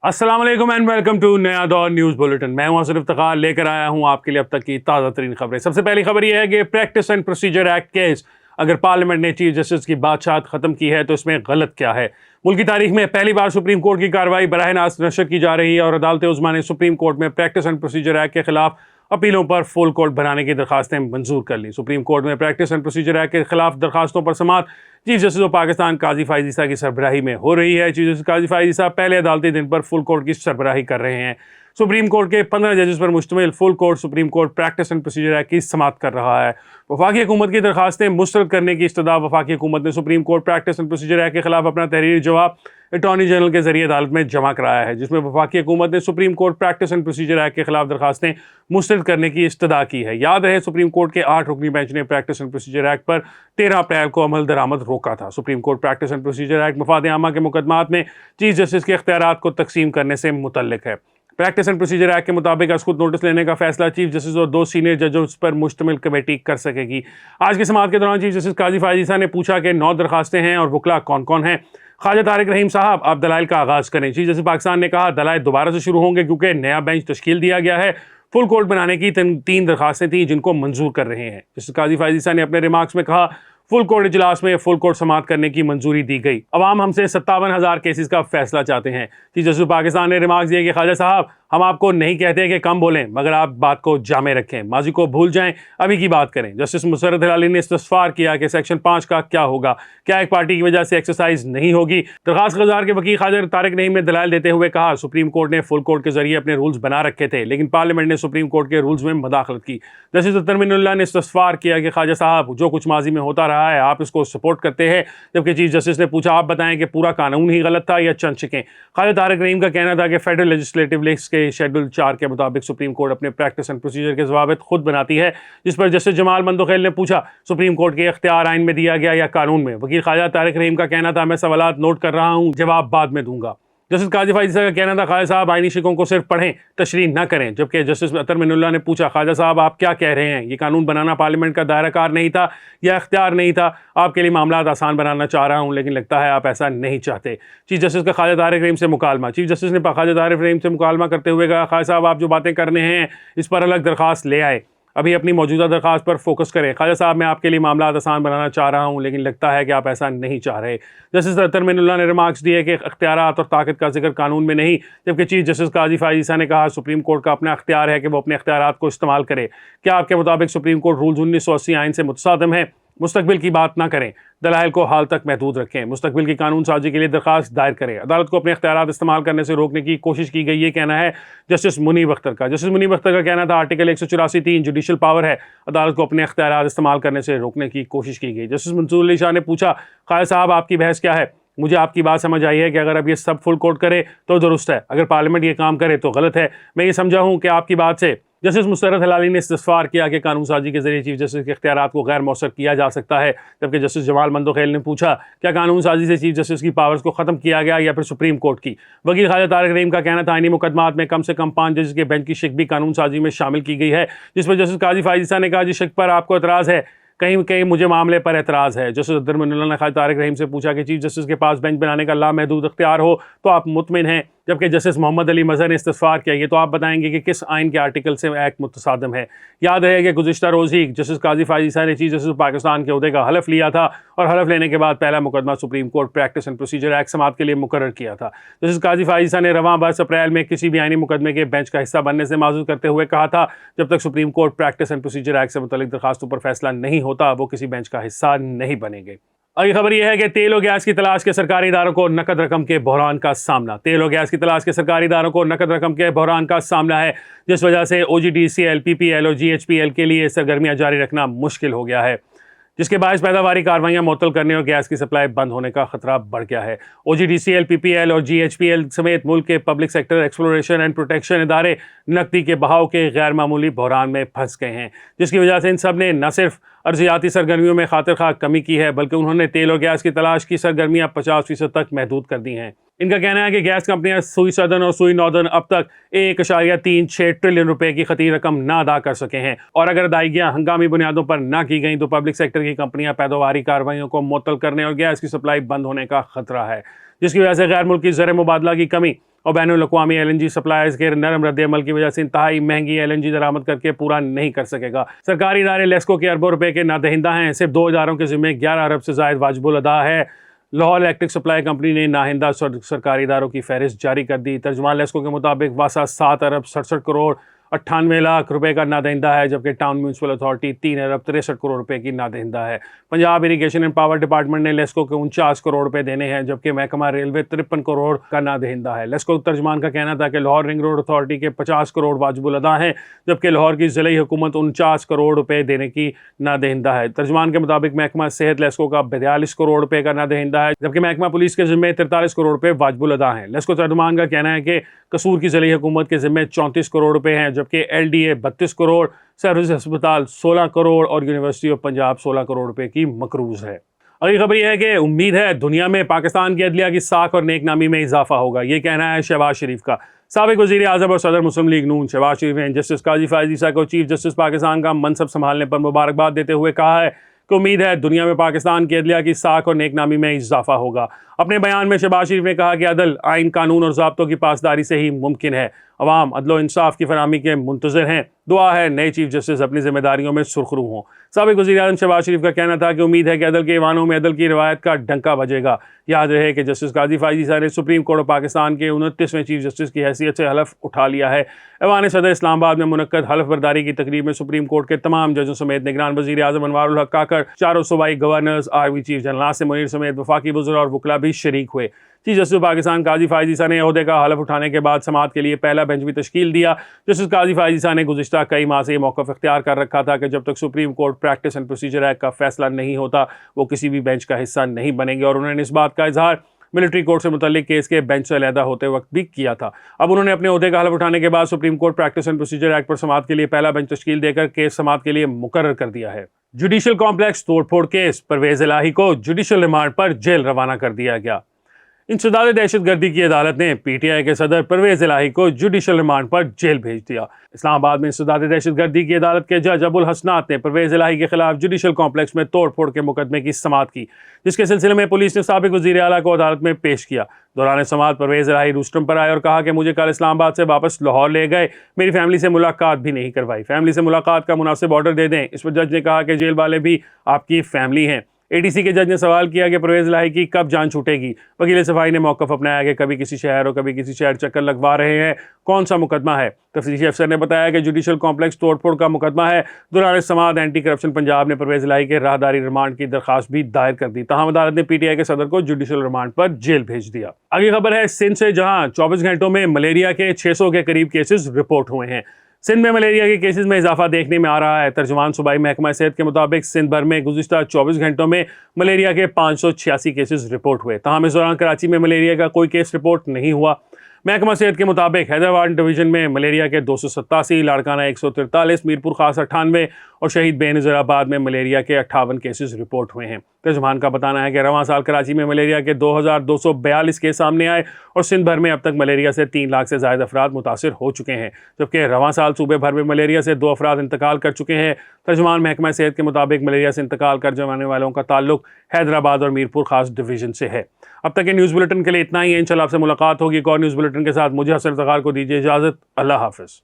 अस्सलाम वालेकुम and welcome to नया दौर न्यूज़ बुलेटिन। मैं हूं सिर्फ तकाल लेकर आया हूं आपके लिए अब तक की ताज़ा तरीन खबरें। सबसे पहली खबर यह है कि practice and procedure act case अगर पार्लियामेंट ने चीफ जस्टिस की बादशाहत खत्म की है तो इसमें गलत क्या है। मुल्क की तारीख में पहली बार सुप्रीम कोर्ट की कार्रवाई बराह रास्त नशर की जा रही है और अदालत उज़्मा ने सुप्रीम कोर्ट में प्रैक्टिस एंड प्रोसीजर एक्ट के खिलाफ अपीलों पर फुल कोर्ट बनाने की दरखास्तें मंजूर कर ली। सुप्रीम कोर्ट में प्रैक्टिस एंड प्रोसीजर एक्ट के खिलाफ दरखास्तों पर समाअत चीफ जस्टिस ऑफ पाकिस्तान काजी फाइज ईसा की सरबराही में हो रही है। चीफ जस्टिस काजी फाइज ईसा पहले अदालती दिन पर फुल कोर्ट की सरबराही कर रहे हैं। सुप्रीम कोर्ट के 15 जजेस पर मुश्तमिल full court supreme court practice and procedure act की समाअत कर रहा है। वफाकी हुकूमत की दरखास्तें मुस्तरद करने की इस्तदा वफाकी हुकूमत ने supreme court practice and procedure act के खिलाफ अपना तहरीरी जवाब अटॉर्नी जनरल के जरिए अदालत में जमा कराया है, जिसमें वफाकी हुकूमत ने supreme court practice and procedure act के खिलाफ दरखास्तें मुस्तरद करने की इस्तदा की है। याद रहे, सुप्रीम कोर्ट के 8 रुकनी बेंच ने प्रैक्टिस एंड प्रोसीजर एक्ट पर 13 अप्रैल को अमल दरामद रोका था। Supreme court practice and procedure act मफाद आमा के मुकदमात में चीफ जस्टिस के इख्तियारात को तकसीम करने से मुतल्लिक है। प्रैक्टिस एंड प्रोसीजर एक्ट के मुताबिक अज़ खुद नोटिस लेने का फैसला चीफ जस्टिस और 2 सीनियर जजों पर मुश्तमिल कमेटी कर सकेगी। आज की समाअत के दौरान चीफ जस्टिस काजी फाइज ईसा ने पूछा कि 9 दरखास्तें हैं और वकला कौन कौन हैं। ख्वाजा तारिक रहीम साहब, आप दलाइल का आगाज़ करें। चीफ जस्टिस पाकिस्तान ने कहा दलाइल दोबारा से शुरू होंगे क्योंकि नया बेंच तश्कील दिया गया है। फुल कोर्ट बनाने की 3 दरखास्तें थीं जिनको मंजूर कर रहे हैं। जस्टिस काजी फाइज ईसा ने अपने रिमार्क्स में कहा फुल कोर्ट इजलास में फुल कोर्ट समाअत करने की मंजूरी दी गई। अवाम हमसे 57,000 केसेस का फैसला चाहते हैं। चीफ जस्टिस पाकिस्तान ने रिमार्क्स दिए कि ख्वाजा साहब, हम आपको नहीं कहते कि कम बोलें, मगर आप बात को जामे रखें, माजी को भूल जाएं, अभी की बात करें। जस्टिस मुसर्रत हिलाली ने इस्तफसार किया कि सेक्शन 5 का क्या होगा, क्या एक पार्टी की वजह से एक्सरसाइज नहीं होगी। दरखास्त गुजार के वकील ख्वाजा तारिक रहीम ने दलाइल देते हुए कहा सुप्रीम कोर्ट ने फुल कोर्ट के जरिए अपने रूल्स बना रखे थे, लेकिन पार्लियामेंट ने सुप्रीम कोर्ट के रूल्स में मदाखलत की। जस्टिस अख्तर मिनुल्लाह ने इस्तफसार किया कि ख्वाजा साहब, जो कुछ माजी में होता रहा है आप इसको सपोर्ट करते हैं, जबकि चीफ जस्टिस ने पूछा आप बताएं कि पूरा कानून ही गलत था या चंद शिकें। ख्वाजा तारिक रहीम का कहना था कि फेडरल लेजिस्लेटिव लिस्ट के शेड्यूल 4 के मुताबिक सुप्रीम कोर्ट अपने प्रैक्टिस एंड प्रोसीजर के ज़वाबित खुद बनाती है, जिस पर जस्टिस जमाल मंदोखेल ने पूछा सुप्रीम कोर्ट के इख्तियार आइन में दिया गया या कानून में। वकील ख्वाजा तारिक रहीम का कहना था मैं सवालात नोट कर रहा हूँ, जवाब बाद में दूंगा। जस्टिस काजी फाइज ईसा का कहना था ख्वाजा साहब आइनी शिकों को सिर्फ पढ़ें, तशरीह न करें, जबकि जस्टिस अख्तर मिनुल्लाह ने पूछा ख्वाजा साहब आप क्या कह रहे हैं, ये कानून बनाना पार्लियामेंट का दायरा कार नहीं था या इख्तियार नहीं था। आपके लिए मामला आसान बनाना चाह रहा हूँ, लेकिन लगता है आप ऐसा नहीं चाहते। चीफ जस्टिस का ख्वाजा तारिक रहीम से मुकालमा। चीफ जस्टिस ने ख्वाजा तारिक रहीम से मुकालमा करते हुए कहा ख्वाजा साहब आप जो बातें कर रहे हैं इस पर अलग दरखास्त ले आए, अभी अपनी मौजूदा दरखास्त पर फोकस करें। ख्वाजा साहब मैं आपके लिए मामला आसान बनाना चाह रहा हूं, लेकिन लगता है कि आप ऐसा नहीं चाह रहे। जस्टिस अख्तर मिनुल्लाह ने रिमार्क्स दिए कि इख्तियारात और ताकत का जिक्र कानून में नहीं, जबकि चीफ जस्टिस काजी फाइज ईसा ने कहा सुप्रीम कोर्ट का अपना इख्तियार है कि वो अपने इख्तियारात को इस्तेमाल करे। क्या आपके मुताबिक सुप्रीम कोर्ट रूल्स 1980 आइन से मुतसादिम है? मुस्तकबिल की बात ना करें, दलाइल को हाल तक महदूद रखें, मुस्तकबिल की कानून साजी के लिए दरखास्त दायर करें। अदालत को अपने इख्तियारात इस्तेमाल करने से रोकने की कोशिश की गई, ये कहना है जस्टिस मुनीब अख्तर का। जस्टिस मुनीब अख्तर का कहना था आर्टिकल 184(3) जुडिशल पावर है, अदालत को अपने इख्तियारात इस्तेमाल करने से रोकने की कोशिश की गई। जस्टिस मंसूर अली शाह ने पूछा ख्वाजा साहब आपकी बहस क्या है? मुझे आपकी बात समझ आई है कि अगर अब ये सब फुल कोर्ट करे तो दुरुस्त है, अगर पार्लियामेंट ये काम करे तो गलत है। मैं ये समझा हूँ कि आपकी बात से जस्टिस मुसर्रत हिलाली ने इस्तफसार किया कि कानून साजी के जरिए चीफ जस्टिस के इख्तियारात को गैर मौसर किया जा सकता है, जबकि जस्टिस जमाल मंदोखेल ने पूछा क्या कानून साजी से चीफ जस्टिस की पावर्स को ख़त्म किया गया या फिर सुप्रीम कोर्ट की। वकील ख्वाजा तारिक रहीम का कहना था आइनी मुकदमात में कम से कम 5 जजेस के बेंच की शिक भी कानून साजी में शामिल की गई है, जिस पर जस्टिस काजी फाइज ईसा ने कहा जिस शिक पर आपको एतराज़ है, कहीं कहीं मुझे मामले पर एतराज़ है। जस्टिस अख्तर मिनुल्लाह ने ख्वाजा तारिक रहीम से पूछा कि चीफ जस्टिस के पास बेंच बनाने का लामहदूद इख्तियार हो तो आप मुतमिन हैं, जबकि जस्टिस मोहम्मद अली मज़हर ने इस्तफसार किया ये तो आप बताएंगे कि किस आइन के आर्टिकल से एक्ट मुतसादिम है। याद रहे कि गुज़िश्ता रोज़ ही जस्टिस काजी फाइज ईसा ने चीफ जस्टिस पाकिस्तान के ओहदे का हलफ लिया था और हलफ लेने के बाद पहला मुकदमा supreme court practice and procedure act समाअत के लिए मुकर्रर किया था। जस्टिस काजी फाइज ईसा ने रवां 22 अप्रैल में किसी भी आइनी मुकदमे के बेंच का हिस्सा बनने से माजूर करते हुए कहा था जब तक supreme court practice and procedure act से मुतल्लिक दरखास्तों पर फैसला नहीं होता वो किसी बेंच का हिस्सा नहीं बनेंगे। अगली खबर यह है कि तेल और गैस की तलाश के सरकारी इदारों को नकद रकम के बहरान का सामना। तेल और गैस की तलाश के सरकारी इदारों को नकद रकम के बहरान का सामना है, जिस वजह से OGDCL, PPL और GHPL के लिए सरगर्मियां जारी रखना मुश्किल हो गया है, जिसके बायस पैदावारी कार्रवाइयाँ मुअत्तल करने और गैस की सप्लाई बंद होने का खतरा बढ़ गया है। OGDCL, PPL और GHPL समेत मुल्क के public sector exploration and protection इदारे नकदी के बहाव के गैर मामूली बहरान में फंस गए हैं, जिसकी वजह से इन सब ने न सिर्फ अर्जियाती सरगर्मियों में खातिर खा कमी की है, बल्कि उन्होंने तेल और गैस की तलाश की सरगर्मियाँ 50% तक महदूद कर दी हैं। इनका कहना है कि गैस कंपनियां सुई सदर्न और सुई नॉर्दर्न अब तक 1.36 ट्रिलियन रुपए की खती रकम ना अदा कर सके हैं, और अगर अदायगियां हंगामी बुनियादों पर ना की गई तो पब्लिक सेक्टर की कंपनियां पैदावारी कार्रवाइयों को मुअत्तल करने और गैस की सप्लाई बंद होने का खतरा है, जिसकी वजह से गैर मुल्की ज़र मुबादला की कमी और बैनुल-अक़वामी LNG सप्लायर्स के नरम रद्द-ए-अमल की वजह से इंतहाई महंगी LNG दरामद करके पूरा नहीं कर सकेगा। सरकारी इदारे लेस्को के अरबों रुपए के नादहिंदा हैं। सिर्फ 2 इदारों के ज़िम्मे 11 अरब से ज़ायद वाजिबुल अदा है। लाहौर इलेक्ट्रिक सप्लाई कंपनी ने नाहिंदा सरकारी इदारों की फहरिस्त जारी कर दी। तर्जुमान लेस्को के मुताबिक वासा 7 अरब 67 करोड़ 98 लाख रुपए का नादहिंदा है, जबकि टाउन म्यूनसिपल अथॉरिटी 3 अरब 63 करोड़ रुपए की नादहिंदा है। Punjab irrigation and power department ने लेस्को को 49 करोड़ रुपए देने हैं, जबकि महकमा रेलवे 53 करोड़ का नादहिंदा है। लेस्को तर्जमान का कहना था कि लाहौर रिंग रोड अथॉरिटी के 50 करोड़ वाजिबुल अदा हैं, जबकि लाहौर की ज़िले हुकूमत 49 करोड़ रुपए देने की नादहिंदा है। तर्जमान के मुताबिक महकमा सेहत लेस्को का 42 करोड़ रुपए का नादहिंदा है, जबकि महकमा पुलिस के ज़िम्मे 43 करोड़ रुपए वाजिबुल अदा हैं। लेस्को तर्जमान का कहना है कि कसूर की ज़िले हुकूमत के ज़िम्मे 34 करोड़ रुपए हैं, जबकि LDA 32 करोड़, सर्विस अस्पताल 16 करोड़ और यूनिवर्सिटी ऑफ पंजाब 16 करोड़ रुपए की मकरूज है। अगली खबर यह है कि उम्मीद है दुनिया में पाकिस्तान की अदलिया की साख और नेकनामी में इजाफा होगा। ये कहना है शहबाज शरीफ का। साबिक वज़ीर आज़म और सदर मुस्लिम लीग नून शहबाज शरीफ ने जस्टिस काजी फ़ायज़ ईसा को चीफ जस्टिस पाकिस्तान का मनसब संभालने पर मुबारकबाद देते हुए कहा है कि उम्मीद है दुनिया में पाकिस्तान की अदलिया की साख और नेकनामी में इजाफा होगा। अपने बयान में शहबाज शरीफ ने कहा कि अदल, आइन, कानून और ज़ाब्तों की पासदारी से ही मुमकिन है। अवाम अदल इंसाफ की फराहमी के मुंतज़िर हैं। दुआ है नए चीफ जस्टिस अपनी जिम्मेदारियों में सुरखरू हों। साबिक वज़ीर आज़म शहबाज शरीफ का कहना था कि उम्मीद है कि अदल के ईवानों में अदल की रिवायत का डंका बजेगा। याद रहे कि जस्टिस काजी फ़ायज़ ईसा ने सुप्रीम कोर्ट ऑफ पाकिस्तान के 29वें चीफ जस्टिस की हैसियत से हलफ उठा लिया है। ऐवान सदर इस्लामाबाद में मुनक्कद हलफ बर्दारी की तकरीब में सुप्रीम कोर्ट के तमाम जजों समेत निगरान वज़ीर आज़म अनवारुल हक काकड़, चारों सूबाई governors, army chief general Nasir Munir समेत वफाकी वज़रा और वकला भी शरीक हुए। चीफ जस्टिस पाकिस्तान काजी फ़ायज़ ईसा ने ओहदे का हलफ उठाने के बाद समाअत के लिए पहला बेंच भी तश्कील दिया। जस्टिस काजी फ़ायज़ ईसा ने गुज़िश्ता कई माह से ये मौक़िफ़ इख्तियार कर रखा था कि जब तक supreme court practice and procedure act का फैसला नहीं होता वो किसी भी बेंच का हिस्सा नहीं बनेंगे, और उन्होंने इस बात का इजहार मिलिट्री कोर्ट से मुतल्लिक केस के बेंच से अलहदा होते वक्त भी किया था। अब उन्होंने अपने ओहदे का हलफ उठाने के बाद supreme court practice and procedure act पर समाअत के लिए पहला बेंच तश्कील देकर केस समाअत के लिए मुकर्रर कर दिया है। जुडिशल कॉम्प्लेक्स तोड़फोड़ केस, परवेज़ इलाही को जुडिशल रिमांड पर जेल रवाना कर दिया गया। इंसदाद दहशतगर्दी की अदालत ने PTI के सदर परवेज़ इलाही को जुडिशल रिमांड पर जेल भेज दिया। इस्लामाबाद में इंसदाद दहशतगर्दी की अदालत के जज अबुल हसनात ने परवेज़ इलाही के खिलाफ जुडिशल कॉम्प्लेक्स में तोड़फोड़ के मुकदमे की समाअत की, जिसके सिलसिले में पुलिस ने साबिक वज़ीर आला को अदालत में पेश किया। दौरान समाअत परवेज़ इलाही रूस्टम पर आए और कहा कि मुझे कल इस्लामाबाद से वापस लाहौर ले गए, मेरी फैमिली से मुलाकात भी नहीं करवाई, फैमिली से मुलाकात का मुनासिब ऑर्डर दे दें। इस पर जज ने कहा कि जेल वाले भी आपकी फैमिली हैं। ADC के जज ने सवाल किया कि परवेज़ इलाही की कब जान छूटेगी। वकील सफाई ने मौक़िफ़ अपनाया कि कभी किसी शहर और कभी किसी शहर चक्कर लगवा रहे हैं, कौन सा मुकदमा है। तफ्तीशी अफसर ने बताया कि जुडिशल कॉम्प्लेक्स तोड़फोड़ का मुकदमा है। दौरान समाअत एंटी करप्शन पंजाब ने परवेज़ इलाही के राहदारी रिमांड की दरख्वास्त भी दायर कर दी। तमाम अदालत ने PTI के सदर को जुडिशल रिमांड पर जेल भेज दिया। अगली खबर है सिंध से, जहाँ 24 घंटों में मलेरिया के 600 के करीब केसेस रिपोर्ट हुए हैं। सिंध में मलेरिया के केसेस में इजाफा देखने में आ रहा है। तर्जुमान सूबाई महकमा सेहत के मुताबिक सिंध भर में गुज़िश्ता 24 घंटों में मलेरिया के 586 केसेस रिपोर्ट हुए। तमाम इस दौरान कराची में मलेरिया का कोई केस रिपोर्ट नहीं हुआ। महकमा सेहत के मुताबिक हैदराबाद डिवीजन में मलेरिया के 287, लाड़काना 143, मीरपुर खास 98 और शहीद बेनज़ीराबाद में मलेरिया के 58 केसेस रिपोर्ट हुए हैं। तर्जुमान का बताना है कि रवां साल कराची में मलेरिया के 2242 केस सामने आए और सिंध भर में अब तक मलेरिया से 3 लाख से ज़ायद अफराद मुतासिर हो चुके हैं, जबकि रवां साल सूबे भर में मलेरिया से 2 अफराद इंतकाल कर चुके हैं। तर्जुमान महकमा सेहत के मुताबिक मलेरिया से इंतकाल कर जाने वालों का ताल्लुक हैदराबाद और मीरपुर खास डिवीजन से है। अब तक के न्यूज़ बुलेटिन के लिए इतना ही है। इंशाल्लाह आपसे मुलाकात होगी एक और न्यूज़ बुलेटिन के साथ। मुझे हसन इफ्तिखार को दीजिए इजाज़त। अल्लाह हाफ़िज़।